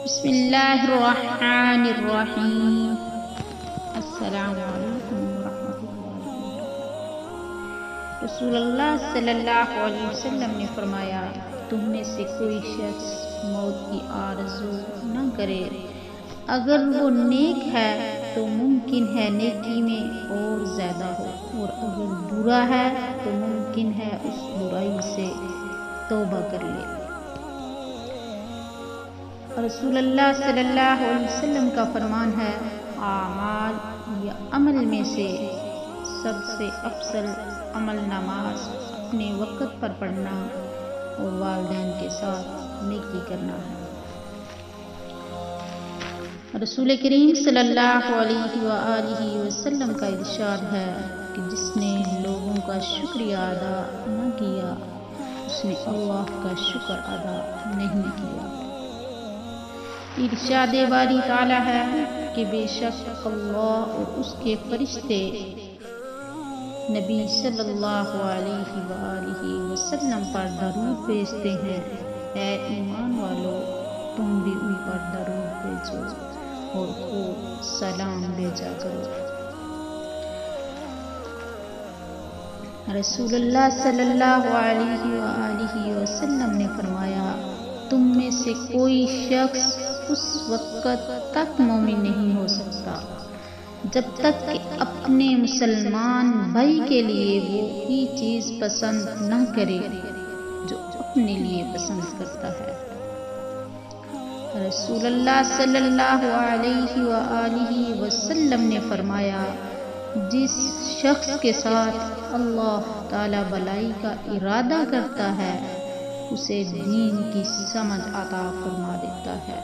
بسم اللہ الرحمن الرحیم۔ السلام علیکم ورحمۃ اللہ وبرکاتہ۔ رسول اللہ صلی اللہ علیہ وسلم نے فرمایا، تم میں سے کوئی شخص موت کی آرزو نہ کرے، اگر وہ نیک ہے تو ممکن ہے نیکی میں اور زیادہ ہو، اور اگر برا ہے تو ممکن ہے اس برائی سے توبہ کر لے۔ رسول اللہ صلی اللہ علیہ وسلم کا فرمان ہے، اعمال یا عمل میں سے سب سے افضل عمل نماز اپنے وقت پر پڑھنا اور والدین کے ساتھ نیکی کرنا ہے۔ رسول کریم صلی اللہ علیہ وآلہ وسلم کا ارشاد ہے کہ جس نے لوگوں کا شکریہ ادا نہ کیا، اس نے اللہ کا شکر ادا نہیں کیا۔ ارشاد باری تعالیٰ ہے کہ بے شک اللہ اور اس کے فرشتے نبی صلی اللہ علیہ وآلہ وسلم پر درود بھیجتے ہیں۔ اے ایمان والو، تم بھی ان پر درود بھیجو اور خوب سلام بھیجا کرو۔ رسول اللہ صلی اللہ علیہ وآلہ وسلم نے فرمایا، تم میں سے کوئی شخص اس وقت تک مومن نہیں ہو سکتا جب تک کہ اپنے مسلمان بھائی کے لیے وہی چیز پسند نہ کرے جو اپنے لیے پسند کرتا ہے۔ رسول اللہ صلی اللہ علیہ وآلہ وسلم نے فرمایا، جس شخص کے ساتھ اللہ تعالی بلائی کا ارادہ کرتا ہے، اسے دین کی سمجھ عطا فرما دیتا ہے۔